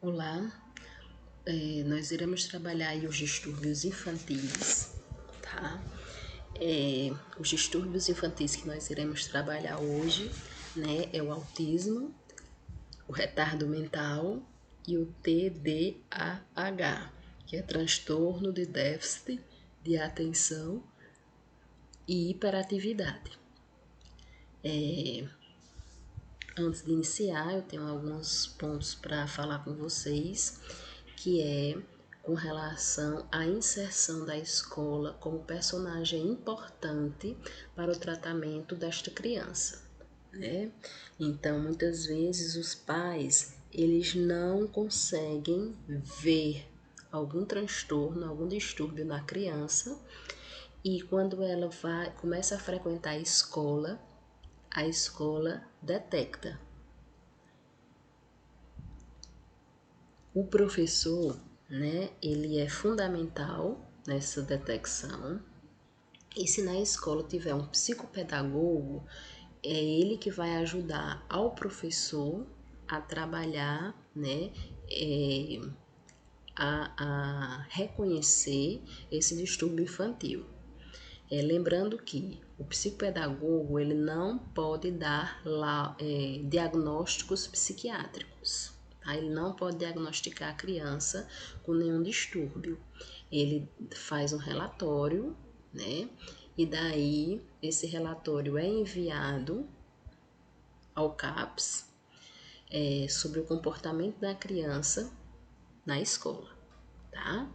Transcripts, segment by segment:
Olá, nós iremos trabalhar aí os distúrbios infantis, tá? Os distúrbios infantis que nós iremos trabalhar hoje, né, é o autismo, o retardo mental e o TDAH, que é transtorno de déficit de atenção e hiperatividade. Antes de iniciar, eu tenho alguns pontos para falar com vocês, que é com relação à inserção da escola como personagem importante para o tratamento desta criança, né? Então, muitas vezes os pais, eles não conseguem ver algum transtorno, algum distúrbio na criança, e quando ela começa a frequentar a escola detecta. O professor, né, ele é fundamental nessa detecção. E se na escola tiver um psicopedagogo, é ele que vai ajudar ao professor a trabalhar, né, a reconhecer esse distúrbio infantil. Lembrando que o psicopedagogo ele não pode dar diagnósticos psiquiátricos, tá? Ele não pode diagnosticar a criança com nenhum distúrbio. Ele faz um relatório, né? E daí esse relatório é enviado ao CAPS sobre o comportamento da criança na escola, tá?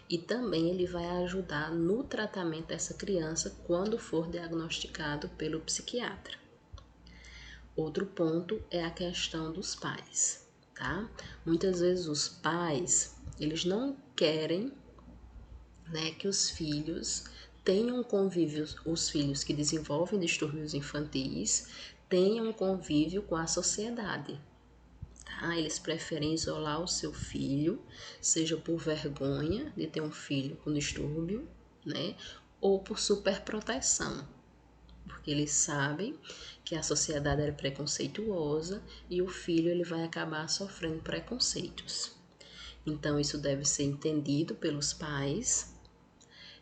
E também ele vai ajudar no tratamento dessa criança quando for diagnosticado pelo psiquiatra. Outro ponto é a questão dos pais, tá? Muitas vezes os pais, eles não querem, né, que os filhos tenham convívio, os filhos que desenvolvem distúrbios infantis, tenham convívio com a sociedade. Eles preferem isolar o seu filho, seja por vergonha de ter um filho com distúrbio, né? Ou por superproteção, porque eles sabem que a sociedade é preconceituosa e o filho ele vai acabar sofrendo preconceitos. Então, isso deve ser entendido pelos pais,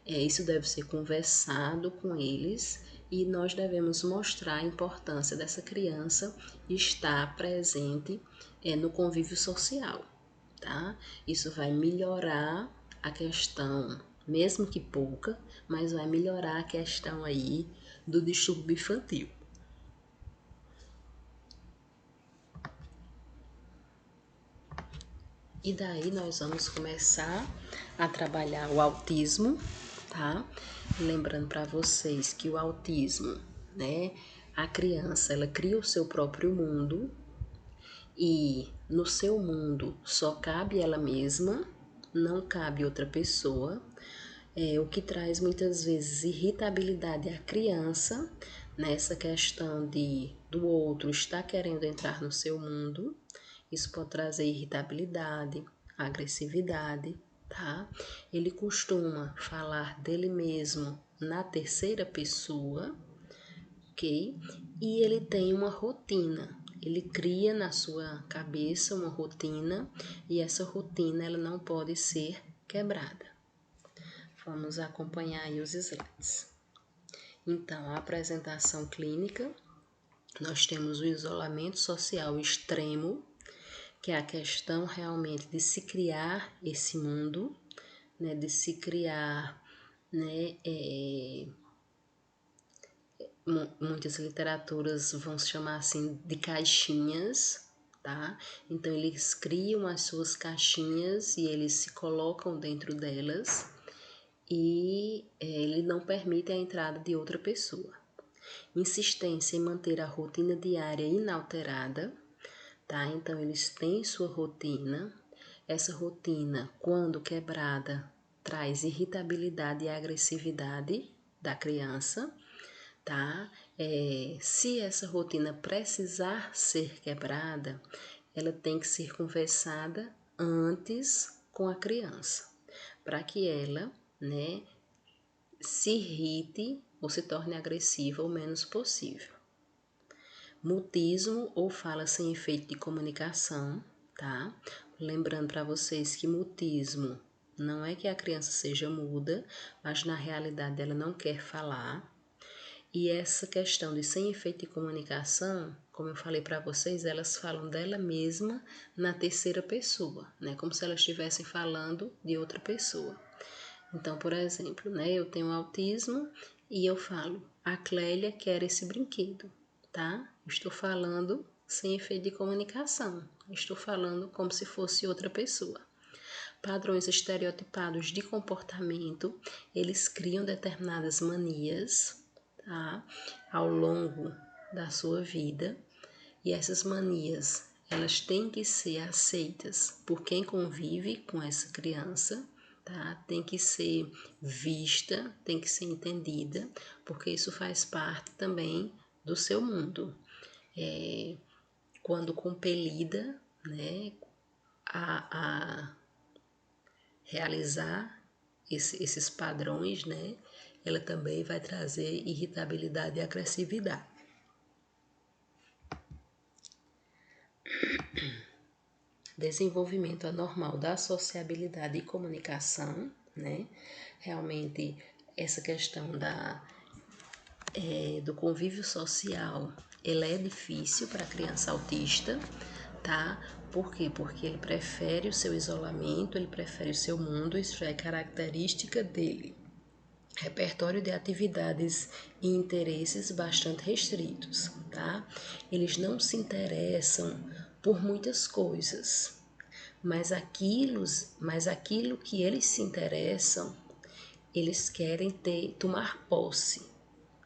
isso deve ser conversado com eles e nós devemos mostrar a importância dessa criança estar presente no convívio social, tá? Isso vai melhorar a questão, mesmo que pouca, mas vai melhorar a questão aí do distúrbio infantil. E daí nós vamos começar a trabalhar o autismo, tá? Lembrando para vocês que o autismo, né, a criança, ela cria o seu próprio mundo e no seu mundo só cabe ela mesma, não cabe outra pessoa, o que traz muitas vezes irritabilidade à criança nessa questão do outro estar querendo entrar no seu mundo. Isso pode trazer irritabilidade, agressividade, tá? Ele costuma falar dele mesmo na terceira pessoa, ok? E ele tem uma rotina. Ele cria na sua cabeça uma rotina e essa rotina ela não pode ser quebrada. Vamos acompanhar aí os slides. Então, a apresentação clínica, nós temos o isolamento social extremo, que é a questão realmente de se criar esse mundo, né, de se criar, né, muitas literaturas vão se chamar assim de caixinhas, tá? Então eles criam as suas caixinhas e eles se colocam dentro delas e ele não permite a entrada de outra pessoa. Insistência em manter a rotina diária inalterada, tá? Então eles têm sua rotina. Essa rotina, quando quebrada, traz irritabilidade e agressividade da criança, tá? Se essa rotina precisar ser quebrada, ela tem que ser conversada antes com a criança, para que ela, né, se irrite ou se torne agressiva o menos possível. Mutismo ou fala sem efeito de comunicação, tá? Lembrando para vocês que mutismo não é que a criança seja muda, mas na realidade ela não quer falar. E essa questão de sem efeito de comunicação, como eu falei para vocês, elas falam dela mesma na terceira pessoa, né? Como se elas estivessem falando de outra pessoa. Então, por exemplo, né, eu tenho autismo e eu falo, a Clélia quer esse brinquedo, tá? Estou falando sem efeito de comunicação. Estou falando como se fosse outra pessoa. Padrões estereotipados de comportamento, eles criam determinadas manias, tá? Ao longo da sua vida, e essas manias, elas têm que ser aceitas por quem convive com essa criança, tá? Tem que ser vista, tem que ser entendida, porque isso faz parte também do seu mundo. Quando compelida, né, a realizar esses padrões, né, ela também vai trazer irritabilidade e agressividade. Desenvolvimento anormal da sociabilidade e comunicação, né? Realmente essa questão do convívio social, ela é difícil para a criança autista, tá? Por quê? Porque ele prefere o seu isolamento, ele prefere o seu mundo, isso já é característica dele. Repertório de atividades e interesses bastante restritos, tá? Eles não se interessam por muitas coisas, mas aquilo que eles se interessam, eles querem tomar posse,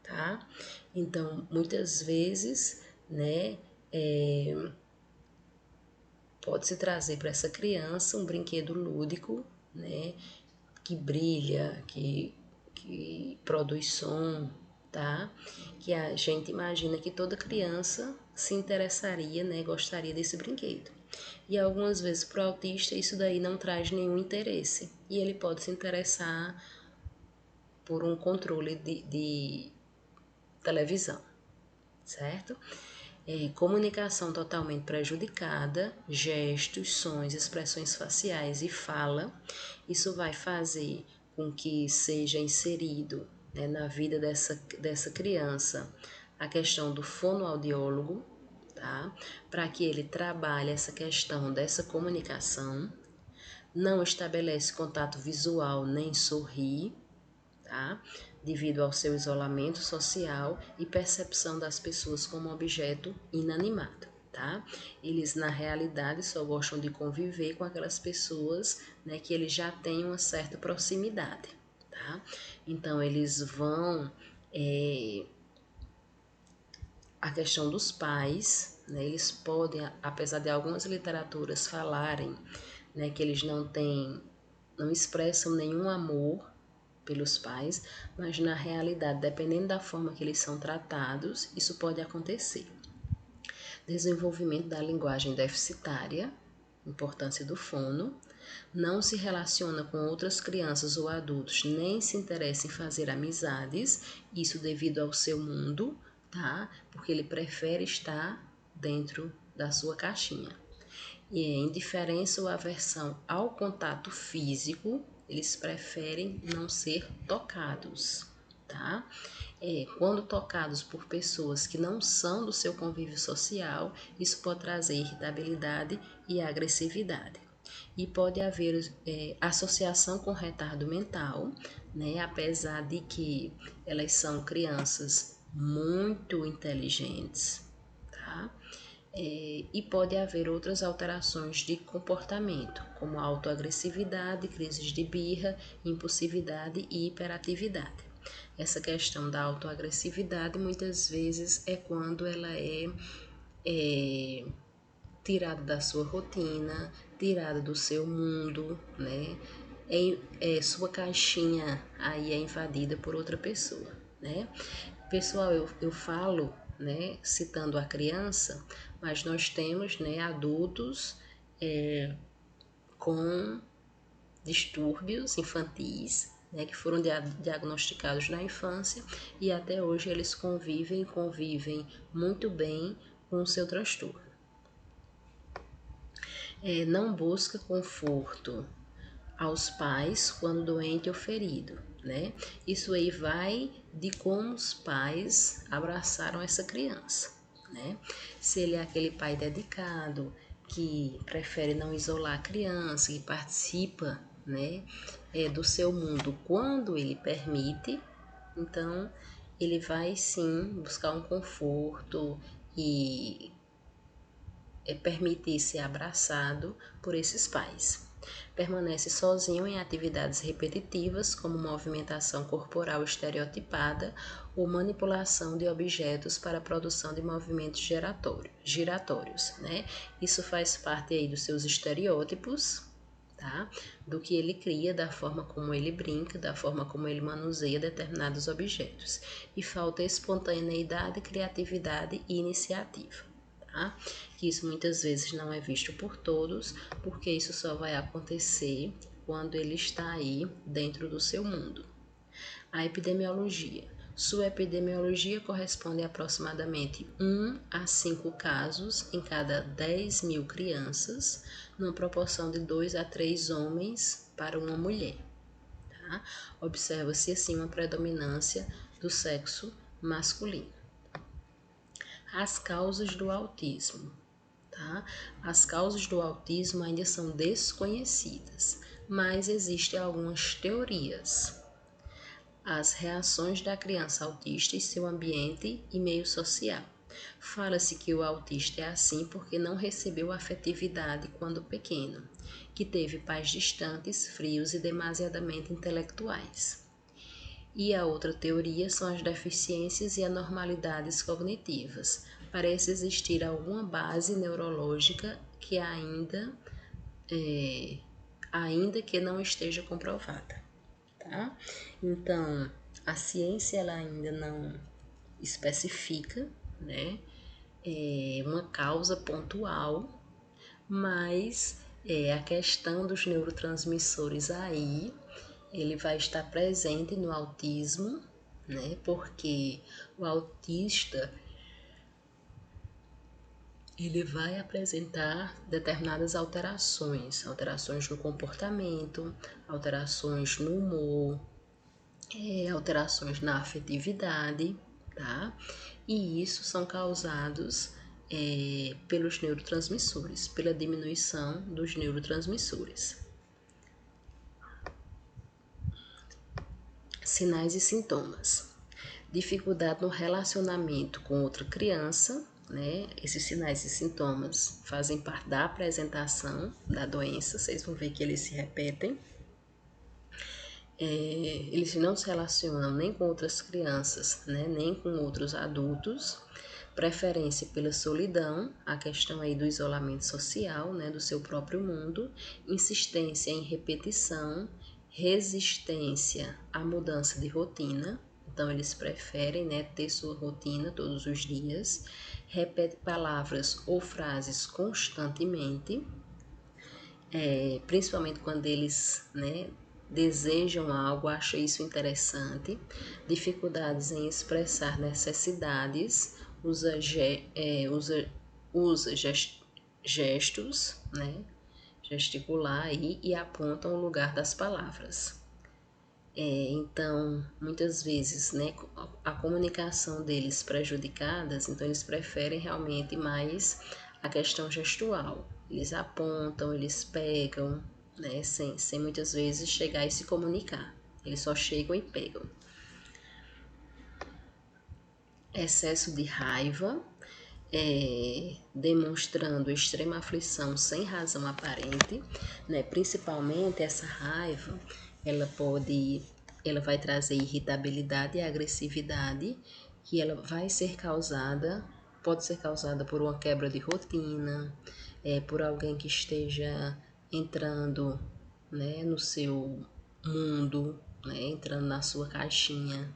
tá? Então, muitas vezes, né, pode-se trazer para essa criança um brinquedo lúdico, né, que brilha, que produz som, tá? Que a gente imagina que toda criança se interessaria, né, gostaria desse brinquedo. E algumas vezes para o autista isso daí não traz nenhum interesse. E ele pode se interessar por um controle de televisão, certo? Comunicação totalmente prejudicada, gestos, sons, expressões faciais e fala. Isso vai fazer com que seja inserido, né, na vida dessa criança a questão do fonoaudiólogo, tá? Para que ele trabalhe essa questão dessa comunicação. Não estabelece contato visual nem sorri, tá? Devido ao seu isolamento social e percepção das pessoas como objeto inanimado, tá? Eles, na realidade, só gostam de conviver com aquelas pessoas, né, que eles já têm uma certa proximidade, tá? Então, eles vão... a questão dos pais, né, eles podem, apesar de algumas literaturas falarem, né, que eles não expressam nenhum amor pelos pais, mas na realidade, dependendo da forma que eles são tratados, isso pode acontecer. Desenvolvimento da linguagem deficitária, importância do fono, não se relaciona com outras crianças ou adultos, nem se interessa em fazer amizades, isso devido ao seu mundo, tá? Porque ele prefere estar dentro da sua caixinha. E indiferença ou aversão ao contato físico, eles preferem não ser tocados, tá? Quando tocados por pessoas que não são do seu convívio social, isso pode trazer irritabilidade e agressividade. E pode haver associação com retardo mental, né? Apesar de que elas são crianças muito inteligentes, tá? E pode haver outras alterações de comportamento, como autoagressividade, crises de birra, impulsividade e hiperatividade. Essa questão da autoagressividade muitas vezes é quando ela é tirada da sua rotina, tirada do seu mundo, né? Sua caixinha aí é invadida por outra pessoa, né? Pessoal, eu falo, né, citando a criança, mas nós temos, né, adultos com distúrbios infantis, né, que foram diagnosticados na infância e até hoje eles convivem muito bem com o seu transtorno. Não busca conforto aos pais quando doente ou ferido, né? Isso aí vai de como os pais abraçaram essa criança, né? Se ele é aquele pai dedicado, que prefere não isolar a criança, que participa, né, do seu mundo quando ele permite, então ele vai sim buscar um conforto e permitir ser abraçado por esses pais. Permanece sozinho em atividades repetitivas, como movimentação corporal estereotipada ou manipulação de objetos para a produção de movimentos giratórios, né? Isso faz parte aí dos seus estereótipos, tá? Do que ele cria, da forma como ele brinca, da forma como ele manuseia determinados objetos. E falta espontaneidade, criatividade e iniciativa. Tá? Que isso muitas vezes não é visto por todos, porque isso só vai acontecer quando ele está aí dentro do seu mundo. A epidemiologia. Sua epidemiologia corresponde a aproximadamente 1 a 5 casos em cada 10 mil crianças, numa proporção de 2 a 3 homens para uma mulher. Tá? Observa-se assim uma predominância do sexo masculino. As causas do autismo. Tá? As causas do autismo ainda são desconhecidas, mas existem algumas teorias. As reações da criança autista em seu ambiente e meio social. Fala-se que o autista é assim porque não recebeu afetividade quando pequeno, que teve pais distantes, frios e demasiadamente intelectuais. E a outra teoria são as deficiências e anormalidades cognitivas. Parece existir alguma base neurológica que ainda que não esteja comprovada, tá? Então, a ciência ela ainda não especifica, né, uma causa pontual, mas a questão dos neurotransmissores aí ele vai estar presente no autismo, né? Porque o autista ele vai apresentar determinadas alterações no comportamento, alterações no humor, alterações na afetividade, tá? E isso são causados pelos neurotransmissores, pela diminuição dos neurotransmissores. Sinais e sintomas. Dificuldade no relacionamento com outra criança, né? Esses sinais e sintomas fazem parte da apresentação da doença, vocês vão ver que eles se repetem. Eles não se relacionam nem com outras crianças, né? Nem com outros adultos. Preferência pela solidão, a questão aí do isolamento social, né? Do seu próprio mundo. Insistência em repetição, resistência à mudança de rotina. Então, eles preferem, né, ter sua rotina todos os dias, repete palavras ou frases constantemente, principalmente quando eles, né, desejam algo, acham isso interessante, dificuldades em expressar necessidades, usa gestos, né, gesticular aí, e apontam o lugar das palavras. Então, muitas vezes, né, a comunicação deles prejudicadas, então eles preferem realmente mais a questão gestual. Eles apontam, eles pegam, né, sem muitas vezes chegar e se comunicar. Eles só chegam e pegam. Excesso de raiva, demonstrando extrema aflição sem razão aparente, né? Principalmente essa raiva, ela vai trazer irritabilidade e agressividade, que ela pode ser causada por uma quebra de rotina, por alguém que esteja entrando, né, no seu mundo, né, entrando na sua caixinha.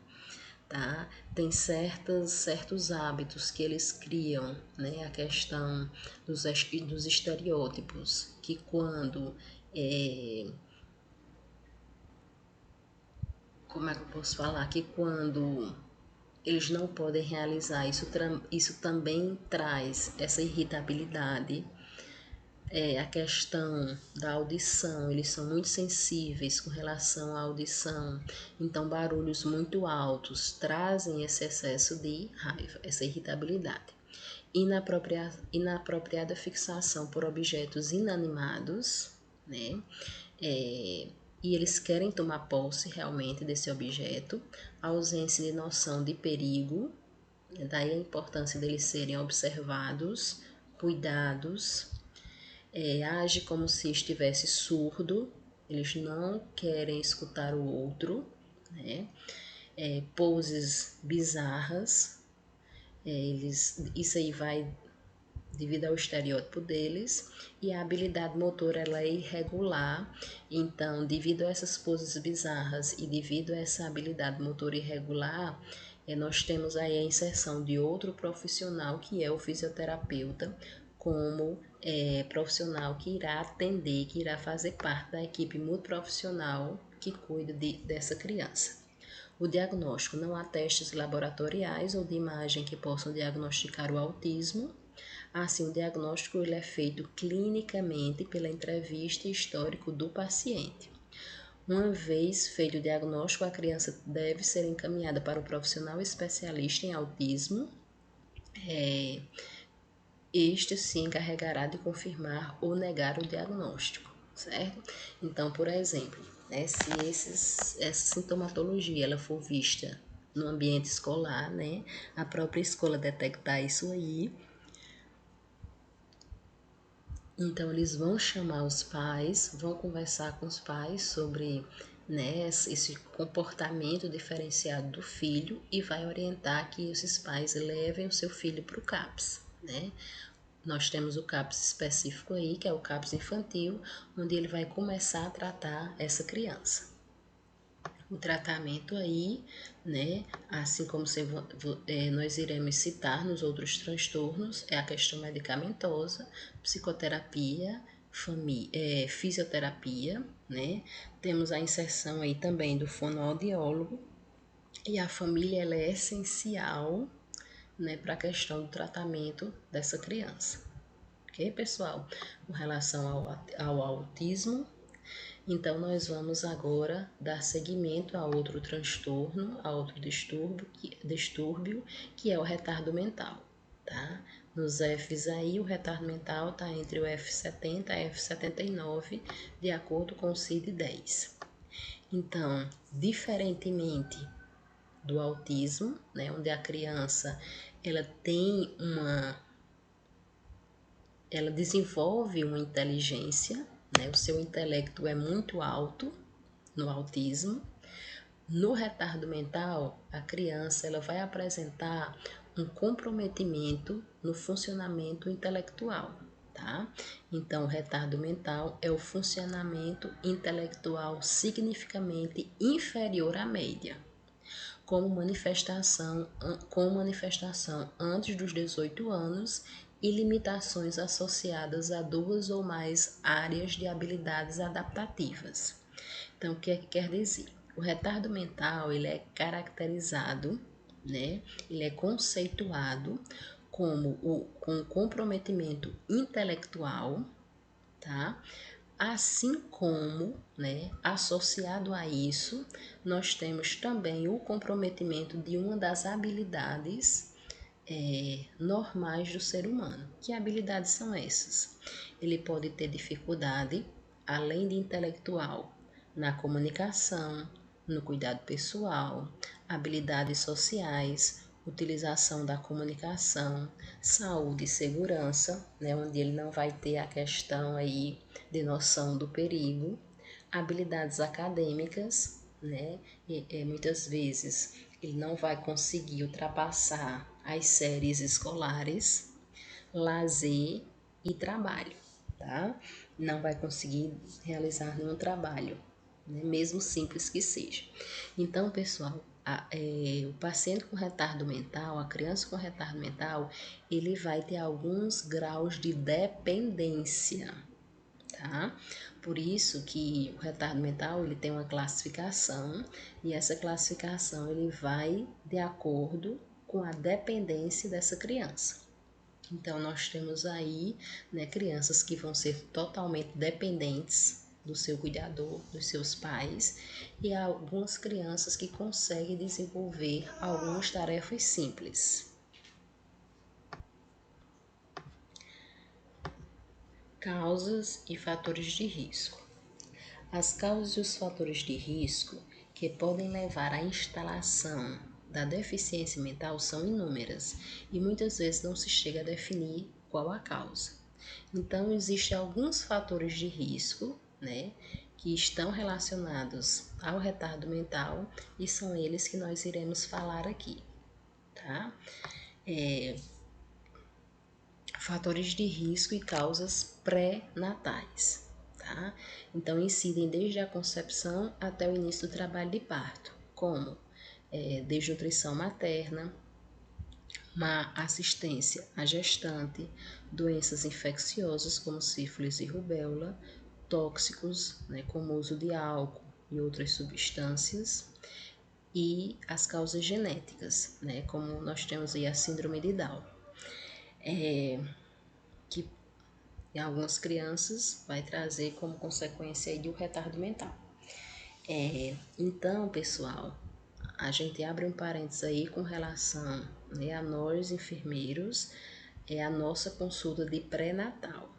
Tá? Tem certos hábitos que eles criam, né? A questão dos estereótipos, que quando como é que eu posso falar? Que quando eles não podem realizar, isso também traz essa irritabilidade, a questão da audição, eles são muito sensíveis com relação à audição, então barulhos muito altos trazem esse excesso de raiva, essa irritabilidade. Inapropriada fixação por objetos inanimados, né? E eles querem tomar posse realmente desse objeto, a ausência de noção de perigo, né? Daí a importância deles serem observados, cuidados, age como se estivesse surdo, eles não querem escutar o outro, né? Poses bizarras, isso aí vai devido ao estereótipo deles, e a habilidade motora ela é irregular, então devido a essas poses bizarras e devido a essa habilidade motora irregular, nós temos aí a inserção de outro profissional que é o fisioterapeuta, como profissional que irá atender, que irá fazer parte da equipe multiprofissional que cuida dessa criança. O diagnóstico: não há testes laboratoriais ou de imagem que possam diagnosticar o autismo. Assim, o diagnóstico ele é feito clinicamente pela entrevista e histórico do paciente. Uma vez feito o diagnóstico, a criança deve ser encaminhada para o profissional especialista em autismo. Este se encarregará de confirmar ou negar o diagnóstico, certo? Então, por exemplo, né, se essa sintomatologia ela for vista no ambiente escolar, né, a própria escola detectar isso aí, então eles vão chamar os pais, vão conversar com os pais sobre, né, esse comportamento diferenciado do filho e vai orientar que esses pais levem o seu filho para o CAPS, né? Nós temos o CAPS específico aí, que é o CAPS infantil, onde ele vai começar a tratar essa criança. O tratamento aí, né, assim como nós iremos citar nos outros transtornos, é a questão medicamentosa, psicoterapia, fisioterapia, né? Temos a inserção aí também do fonoaudiólogo, e a família ela é essencial, né, para a questão do tratamento dessa criança. Ok, pessoal? Com relação ao autismo, então nós vamos agora dar seguimento a outro transtorno, a outro distúrbio, que é o retardo mental, tá? Nos Fs aí, o retardo mental está entre o F70 e F79, de acordo com o CID-10. Então, diferentemente do autismo, né, onde a criança ela desenvolve uma inteligência, né, o seu intelecto é muito alto no autismo. No retardo mental, a criança ela vai apresentar um comprometimento no funcionamento intelectual, tá? Então, o retardo mental é o funcionamento intelectual significativamente inferior à média, com manifestação antes dos 18 anos e limitações associadas a duas ou mais áreas de habilidades adaptativas. Então, o que é que quer dizer? O retardo mental, ele é caracterizado, né? Ele é conceituado com comprometimento intelectual, tá? Assim como, né, associado a isso, nós temos também o comprometimento de uma das habilidades normais do ser humano. Que habilidades são essas? Ele pode ter dificuldade, além de intelectual, na comunicação, no cuidado pessoal, habilidades sociais, utilização da comunicação, saúde e segurança, né, onde ele não vai ter a questão aí de noção do perigo, habilidades acadêmicas, né, muitas vezes ele não vai conseguir ultrapassar as séries escolares, lazer e trabalho, tá? Não vai conseguir realizar nenhum trabalho, né? Mesmo simples que seja. Então, pessoal, o paciente com retardo mental, a criança com retardo mental, ele vai ter alguns graus de dependência, tá? Por isso que o retardo mental ele tem uma classificação e essa classificação ele vai de acordo com a dependência dessa criança. Então, nós temos aí, né, crianças que vão ser totalmente dependentes do seu cuidador, dos seus pais, e algumas crianças que conseguem desenvolver algumas tarefas simples. Causas e fatores de risco. As causas e os fatores de risco que podem levar à instalação da deficiência mental são inúmeras e muitas vezes não se chega a definir qual a causa. Então, existem alguns fatores de risco, né, que estão relacionados ao retardo mental e são eles que nós iremos falar aqui, tá? Fatores de risco e causas pré-natais, tá? Então, incidem desde a concepção até o início do trabalho de parto, como desnutrição materna, má assistência à gestante, doenças infecciosas como sífilis e rubéola, tóxicos, né, como o uso de álcool e outras substâncias, e as causas genéticas, né, como nós temos aí a síndrome de Down, que em algumas crianças vai trazer como consequência aí o retardo mental. Então, pessoal, a gente abre um parênteses aí com relação, né, a nós enfermeiros, a nossa consulta de pré-natal,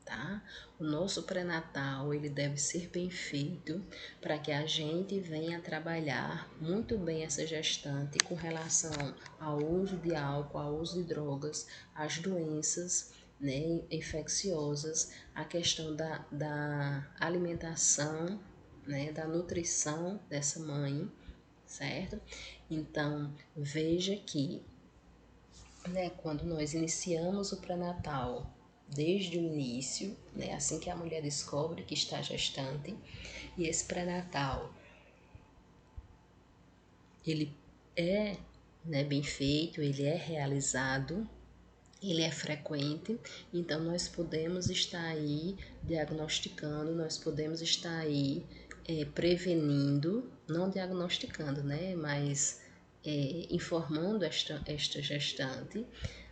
tá? O nosso pré-natal, ele deve ser bem feito para que a gente venha trabalhar muito bem essa gestante com relação ao uso de álcool, ao uso de drogas, às doenças, né, infecciosas, a questão da alimentação, né, da nutrição dessa mãe, certo? Então, veja que, né, quando nós iniciamos o pré-natal, desde o início, né, assim que a mulher descobre que está gestante, e esse pré-natal, ele é, né, bem feito, ele é realizado, ele é frequente, então nós podemos estar aí diagnosticando, nós podemos estar aí prevenindo, não diagnosticando, né, mas informando esta gestante,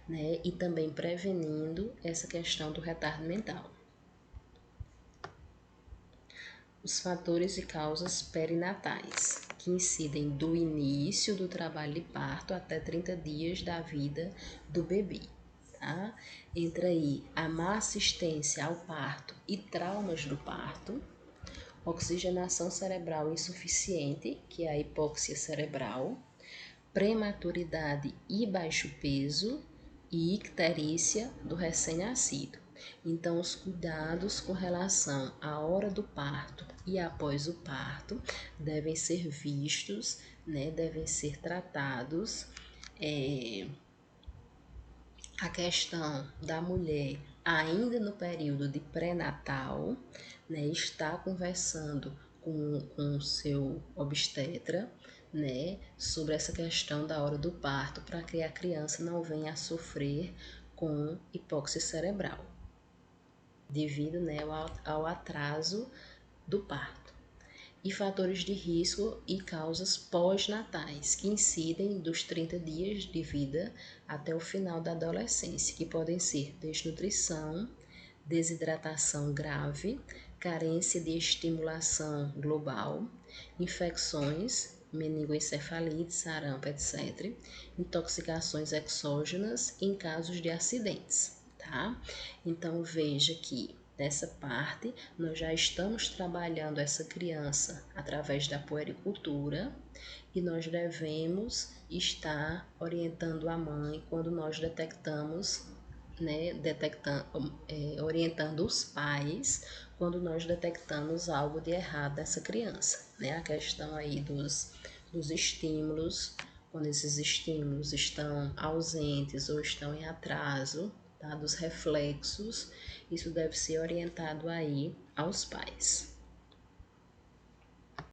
né, e também prevenindo essa questão do retardo mental. Os fatores e causas perinatais, que incidem do início do trabalho de parto até 30 dias da vida do bebê. Tá? Entra aí a má assistência ao parto e traumas do parto, oxigenação cerebral insuficiente, que é a hipóxia cerebral, prematuridade e baixo peso e icterícia do recém-nascido. Então, os cuidados com relação à hora do parto e após o parto devem ser vistos, né, devem ser tratados. A questão da mulher ainda no período de pré-natal, né, está conversando com o seu obstetra, né, sobre essa questão da hora do parto, para que a criança não venha a sofrer com hipóxia cerebral, devido, né, ao atraso do parto. E fatores de risco e causas pós-natais, que incidem dos 30 dias de vida até o final da adolescência, que podem ser desnutrição, desidratação grave, carência de estimulação global, infecções, meningoencefalite, sarampo, etc., intoxicações exógenas em casos de acidentes, tá? Então veja que nessa parte, nós já estamos trabalhando essa criança através da puericultura e nós devemos estar orientando a mãe quando nós detectamos, né, orientando os pais quando nós detectamos algo de errado dessa criança, né? A questão aí dos estímulos, quando esses estímulos estão ausentes ou estão em atraso, tá? Dos reflexos, isso deve ser orientado aí aos pais.